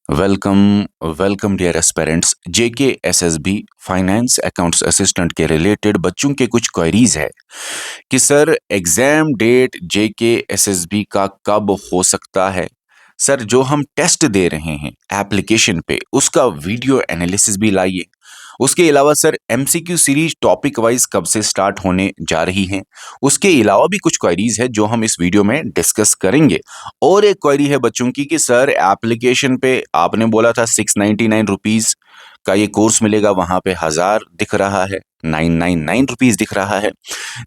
Welcome welcome dear aspirants. JK SSB finance accounts assistant के related बच्चों के कुछ क्वेरीज है कि sir exam date JK SSB का कब हो सकता है। सर जो हम टेस्ट दे रहे हैं एप्लीकेशन पे उसका वीडियो एनालिसिस भी लाइए। उसके अलावा sir MCQ series topic wise कब से स्टार्ट होने जा रही है। उसके अलावा भी कुछ क्वेरीज है जो हम इस वीडियो में डिस्कस करेंगे। और एक क्वेरी है बच्चों की कि सर एप्लीकेशन पे आपने बोला था 699 रुपीज का ये कोर्स मिलेगा, वहां पे 1000 दिख रहा है, 999 रुपीज दिख रहा है।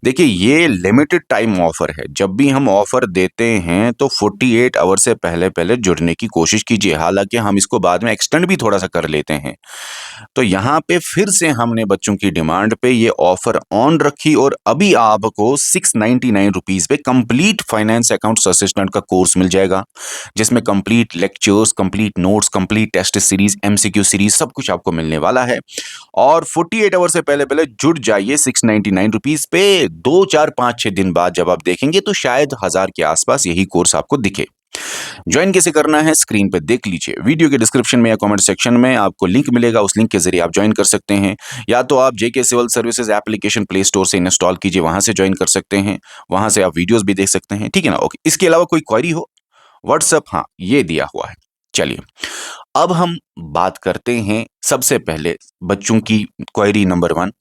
देखिए ये लिमिटेड टाइम ऑफर है। जब भी हम ऑफर देते हैं तो 48 आवर से पहले पहले जुड़ने की कोशिश कीजिए। हालांकि हम इसको बाद में एक्सटेंड भी थोड़ा सा कर लेते हैं। तो यहाँ पे फिर से हमने बच्चों की डिमांड पे ये ऑफर ऑन रखी और अभी आपको 699 रुपीज पे कंप्लीट फाइनेंस अकाउंट्स असिस्टेंट का कोर्स मिल जाएगा, जिसमें complete lectures, complete notes, complete test series, MCQ series सब कुछ आपको मिलने वाला है। और 48 आवर से पहले पहले जुड़ जाइए 699 रुपीज पे। 2 4 5 6 दिन बाद जब आप देखेंगे तो शायद 1000 के आसपास यही कोर्स आपको दिखे। ज्वाइन कैसे करना है स्क्रीन पे देख लीजिए। वीडियो के डिस्क्रिप्शन में या कमेंट सेक्शन में आपको लिंक मिलेगा, उस लिंक के जरिए आप ज्वाइन कर सकते हैं। या तो आप JK civil services application Play Store से इंस्टॉल कीजिए, वहां से ज्वाइन कर सकते हैं। वहां से आप वीडियोस भी देख सकते हैं, ठीक है ना। ओके, इसके अलावा कोई क्वेरी हो व्हाट्सअप, हाँ ये दिया हुआ है। चलिए अब हम बात करते हैं सबसे पहले बच्चों की क्वेरी नंबर 1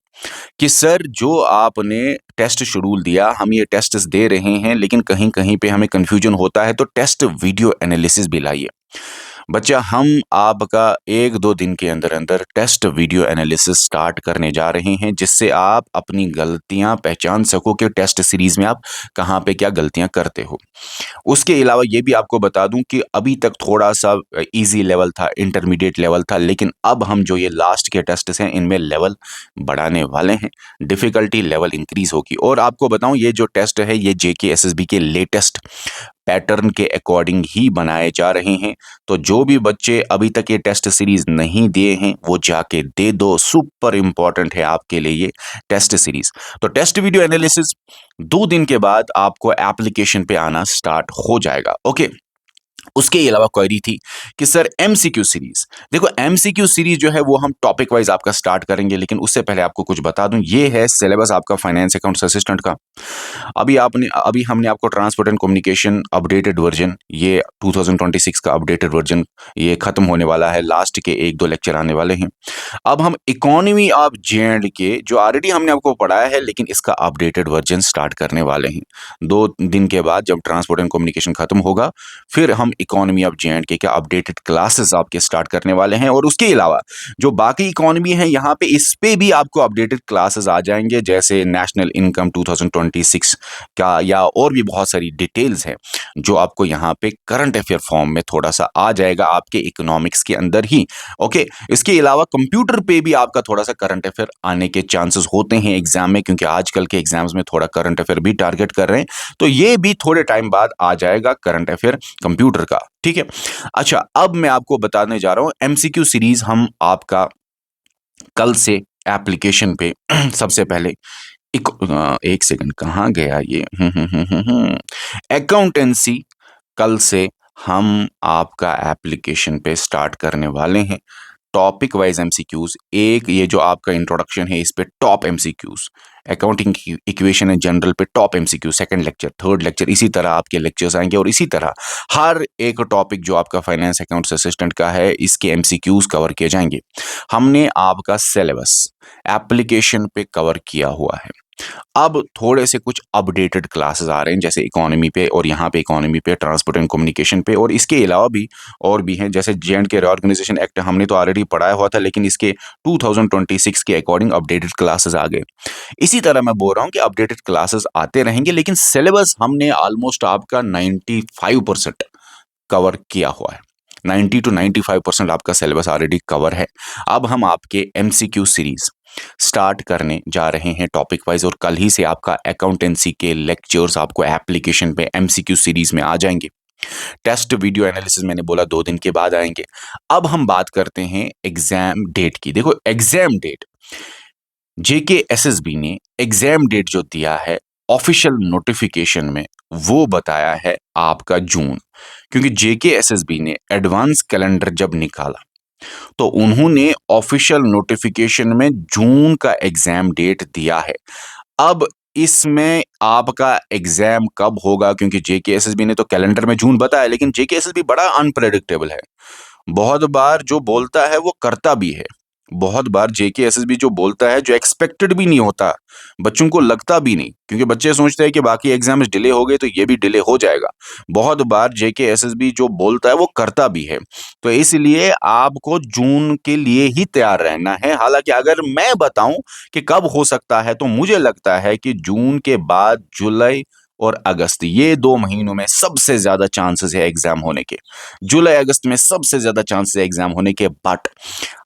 कि सर जो आपने टेस्ट शेड्यूल दिया, हम ये टेस्ट दे रहे हैं लेकिन कहीं कहीं पे हमें कंफ्यूजन होता है, तो टेस्ट वीडियो एनालिसिस भी लाइए। बच्चा हम आपका 1 2 दिन के अंदर अंदर टेस्ट वीडियो एनालिसिस स्टार्ट करने जा रहे हैं, जिससे आप अपनी गलतियां पहचान सको कि टेस्ट सीरीज में आप कहाँ पे क्या गलतियां करते हो। उसके अलावा ये भी आपको बता दूं कि अभी तक थोड़ा सा इजी लेवल था, इंटरमीडिएट लेवल था, लेकिन अब हम जो ये लास्ट के टेस्ट हैं इनमें लेवल बढ़ाने वाले हैं, डिफिकल्टी लेवल इंक्रीज होगी। और आपको बताऊं ये जो टेस्ट है ये जेके एसएसबी के लेटेस्ट पैटर्न के अकॉर्डिंग ही बनाए जा रहे हैं। तो जो भी बच्चे अभी तक ये टेस्ट सीरीज नहीं दिए हैं वो जाके दे दो, सुपर इंपॉर्टेंट है आपके लिए ये टेस्ट सीरीज। तो टेस्ट वीडियो एनालिसिस 2 दिन के बाद आपको एप्लीकेशन पे आना स्टार्ट हो जाएगा। ओके, उसके अलावा क्वेरी थी कि सर एमसीक्यू सीरीज, देखो एमसीक्यू सीरीज जो है वो हम टॉपिक वाइज आपका स्टार्ट करेंगे, लेकिन उससे पहले आपको कुछ बता दूं, ये है सिलेबस आपका फाइनेंस अकाउंट्स असिस्टेंट का। अभी हमने आपको transport and communication updated version, ये 2026 का अपडेटेड वर्जन ये खत्म होने वाला है, लास्ट के 1 2 लेक्चर आने वाले हैं। अब हम इकोनॉमी ऑफ जे के जो ऑलरेडी हमने आपको पढ़ाया है लेकिन इसका अपडेटेड वर्जन स्टार्ट करने वाले हैं 2 दिन के बाद, जब ट्रांसपोर्ट एंड कम्युनिकेशन खत्म होगा फिर हम इकोनॉमी ऑफ जे के अपडेटेड क्लासेस आपके स्टार्ट करने वाले हैं। और उसके अलावा जो बाकी इकोनॉमी है यहाँ पे, इस पे भी आपको अपडेटेड क्लासेस आ जाएंगे, जैसे नेशनल इनकम 2026 का, या और भी बहुत सारी डिटेल्स है जो आपको यहाँ पे करंट अफेयर फॉर्म में थोड़ा सा आ जाएगा आपके इकोनॉमिक्स के अंदर ही। ओके, इसके अलावा कंप्यूटर पे भी आपका थोड़ा सा करंट अफेयर आने के चांसेस होते हैं एग्जाम में, क्योंकि आजकल के एग्जाम्स में थोड़ा करंट अफेयर भी टारगेट कर रहे हैं। तो ये भी थोड़े टाइम बाद आ जाएगा करंट अफेयर कंप्यूटर का, ठीक है। अच्छा, अब मैं आपको बताने जा रहा हूं एमसीक्यू सीरीज हम आपका कल से एप्लीकेशन पे सबसे पहले एक सेकंड कहाँ गया ये, अकाउंटेंसी कल से हम आपका एप्लीकेशन पे स्टार्ट करने वाले हैं। टॉपिक वाइज एमसीक्यूज, एक ये जो आपका इंट्रोडक्शन है इस पे टॉप एमसीक्यूज, अकाउंटिंग की इक्वेशन है जनरल पे top MCQ, second lecture, third lecture, इसी तरह आपके लेक्चर्स आएंगे। और इसी तरह हर एक टॉपिक जो आपका फाइनेंस अकाउंट्स असिस्टेंट का है इसके एमसीक्यूज कवर किए जाएंगे। हमने आपका सिलेबस एप्लीकेशन पे कवर किया हुआ है। अब थोड़े से कुछ अपडेटेड क्लासेस आ रहे हैं, जैसे इकोनॉमी पे, और यहाँ पे इकोनॉमी पे, ट्रांसपोर्ट एंड कम्युनिकेशन पे, और इसके अलावा भी और भी हैं, जैसे जे के रीऑर्गेनाइजेशन एक्ट हमने तो ऑलरेडी पढ़ाया हुआ था, लेकिन इसके 2026 के अकॉर्डिंग अपडेटेड क्लासेस आ गए। इसी तरह मैं बोल रहा हूँ कि अपडेटेड क्लासेस आते रहेंगे, लेकिन सिलेबस हमने ऑलमोस्ट आपका 95% कवर किया हुआ है। 90 to 95% आपका सिलेबस ऑलरेडी कवर है। अब हम आपके एमसीक्यू सीरीज स्टार्ट करने जा रहे हैं टॉपिक वाइज, और कल ही से आपका अकाउंटेंसी के लेक्चर्स आपको एप्लीकेशन पे एमसीक्यू सीरीज में आ जाएंगे। टेस्ट वीडियो एनालिसिस मैंने बोला 2 दिन के बाद आएंगे। अब हम बात करते हैं एग्जाम डेट की। देखो एग्जाम डेट, जेके एसएसबी ने एग्जाम डेट जो दिया है ऑफिशियल नोटिफिकेशन में, वो बताया है आपका जून। क्योंकि जेकेएसएसबी ने एडवांस कैलेंडर जब निकाला तो उन्होंने ऑफिशियल नोटिफिकेशन में जून का एग्जाम डेट दिया है। अब इसमें आपका एग्जाम कब होगा, क्योंकि जेकेएसएसबी ने तो कैलेंडर में जून बताया, लेकिन जेकेएसएसबी बड़ा अनप्रेडिक्टेबल है। बहुत बार जो बोलता है वो करता भी है। बहुत बार जेकेएसएसबी जो बोलता है, जो एक्सपेक्टेड भी नहीं होता, बच्चों को लगता भी नहीं, क्योंकि बच्चे सोचते हैं कि बाकी एग्जाम्स डिले हो गए तो ये भी डिले हो जाएगा। बहुत बार जेकेएसएसबी जो बोलता है वो करता भी है। तो इसलिए आपको जून के लिए ही तैयार रहना है। हालांकि अगर मैं बताऊं कि कब हो सकता है, तो मुझे लगता है कि जून के बाद जुलाई और अगस्त, ये 2 महीनों में सबसे ज्यादा चांसेस है एग्जाम होने के। जुलाई अगस्त में सबसे ज्यादा चांसेस है एग्जाम होने के, बट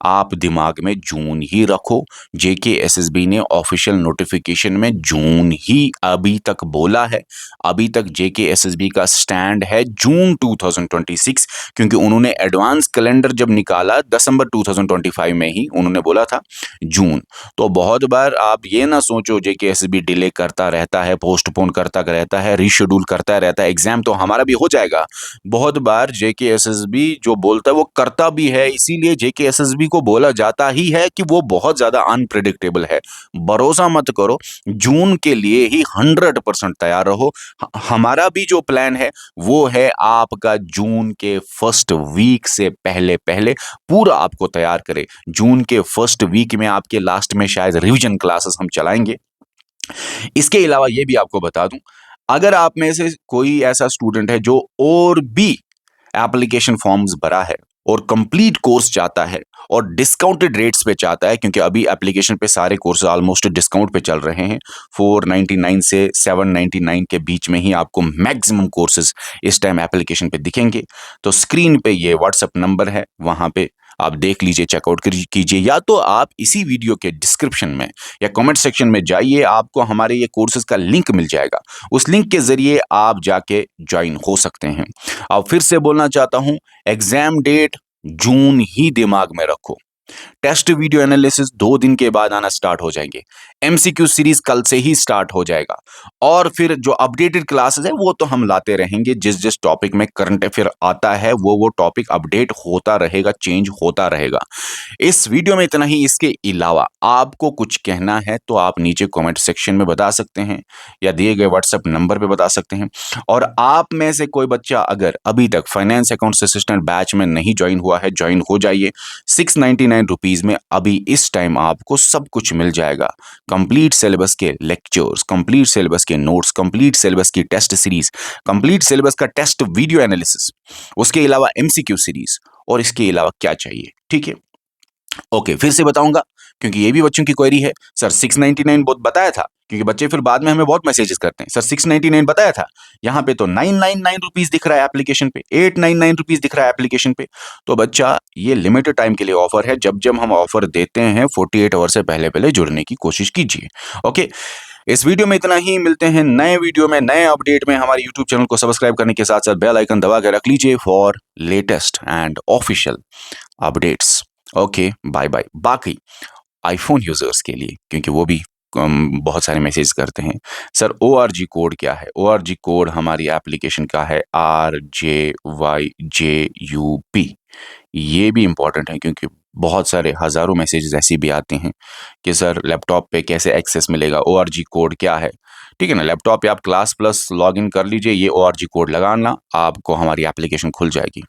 आप दिमाग में जून ही रखो। जेकेएसएसबी ने ऑफिशियल नोटिफिकेशन में जून ही अभी तक बोला है। अभी तक जेकेएसएसबी का स्टैंड है जून 2026, क्योंकि उन्होंने एडवांस कैलेंडर जब निकाला दिसंबर 2025 में ही उन्होंने बोला था जून। तो बहुत बार आप ये ना सोचो जेकेएसएसबी डिले करता रहता है, पोस्टपोन करता रहता है, रीशेड्यूल करता रहता है, एग्जाम तो हमारा भी हो जाएगा। बहुत बार जेकेएसएसबी जो बोलता है वो करता भी है, इसीलिए जेकेएसएसबी को बोला जाता ही है कि वो बहुत ज्यादा अनप्रिडिक्टेबल है। भरोसा मत करो, जून के लिए ही 100% तैयार रहो। हमारा भी जो प्लान है वो है आपका जून के फर्स्ट वीक से पहले पहले पूरा आपको तैयार करे। जून के फर्स्ट वीक में आपके लास्ट में शायद रिवीजन क्लासेस हम चलाएंगे। इसके अलावा ये भी आपको बता दूं, अगर आप में से कोई ऐसा स्टूडेंट है जो और भी एप्लीकेशन फॉर्म्स भरा है और कंप्लीट कोर्स चाहता है और डिस्काउंटेड रेट्स पे चाहता है, क्योंकि अभी एप्लीकेशन पे सारे कोर्स ऑलमोस्ट डिस्काउंट पे चल रहे हैं, 499 से 799 के बीच में ही आपको मैक्सिमम कोर्सेज इस टाइम एप्लीकेशन पे दिखेंगे। तो स्क्रीन पे ये व्हाट्सएप नंबर है, वहां पे आप देख लीजिए, चेकआउट कीजिए, या तो आप इसी वीडियो के डिस्क्रिप्शन में या कमेंट सेक्शन में जाइए, आपको हमारे ये कोर्सेज का लिंक मिल जाएगा। उस लिंक के जरिए आप जाके ज्वाइन हो सकते हैं। अब फिर से बोलना चाहता हूं, एग्जाम डेट जून ही दिमाग में रखो। टेस्ट वीडियो एनालिसिस 2 दिन के बाद आना स्टार्ट हो जाएंगे। एमसीक्यू सीरीज कल से ही स्टार्ट हो जाएगा। और फिर जो अपडेटेड क्लासेस है वो तो हम लाते रहेंगे। जिस जिस टॉपिक में करंट अफेयर आता है वो टॉपिक अपडेट होता रहेगा, चेंज होता रहेगा। इस वीडियो में इतना ही। इसके अलावा आपको कुछ कहना है तो आप नीचे कमेंट सेक्शन में बता सकते हैं या दिए गए व्हाट्सएप नंबर पे बता सकते हैं। और आप में से कोई बच्चा अगर अभी तक फाइनेंस अकाउंट्स असिस्टेंट बैच में नहीं ज्वाइन हुआ है, ज्वाइन हो जाइए। 699 रुपीज में अभी इस टाइम आपको सब कुछ मिल जाएगा। कंप्लीट सिलेबस के लेक्चर्स, कंप्लीट सिलेबस के नोट्स, कंप्लीट सिलेबस की टेस्ट सीरीज, कंप्लीट सिलेबस का टेस्ट वीडियो एनालिसिस, उसके अलावा एमसीक्यू सीरीज, और इसके अलावा क्या चाहिए। ठीक है, ओके, फिर से बताऊंगा क्योंकि ये भी बच्चों की क्वेरी है। सर 699 बहुत बताया था, क्योंकि बच्चे फिर बाद में हमें बहुत मैसेजेस करते हैं, सर 699 बताया था, यहाँ पे तो 999 रुपीज दिख रहा है एप्लीकेशन पे, 899 रुपीज दिख रहा है एप्लीकेशन पे। तो बच्चा, ये लिमिटेड टाइम के लिए ऑफर है। जब जब हम ऑफर देते हैं 48 आवर से पहले पहले जुड़ने की कोशिश कीजिए। ओके, इस वीडियो में इतना ही। मिलते हैं नए वीडियो में, नए अपडेट में। हमारे यूट्यूब चैनल को सब्सक्राइब करने के साथ साथ बेल आइकन दबा के रख लीजिए for latest and official updates. Okay, bye bye. बाकी आईफोन यूजर्स के लिए, क्योंकि वो भी बहुत सारे मैसेज करते हैं, सर ORG कोड क्या है। ORG कोड हमारी एप्लीकेशन का है RJYJUP। ये भी इंपॉर्टेंट है, क्योंकि बहुत सारे हजारों मैसेजेस ऐसे भी आते हैं कि सर लैपटॉप पे कैसे एक्सेस मिलेगा, ORG कोड क्या है। ठीक है ना, लैपटॉप पे आप क्लास प्लस लॉग इन कर लीजिए, ये ORG कोड लगाना, आपको हमारी एप्लीकेशन खुल जाएगी।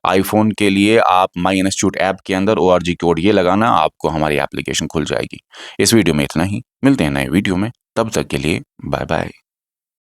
आईफोन के लिए आप माई इंस्टीट्यूट ऐप के अंदर ORG कोड ये लगाना, आपको हमारी एप्लीकेशन खुल जाएगी। इस वीडियो में इतना ही। मिलते हैं नए वीडियो में, तब तक के लिए बाय बाय।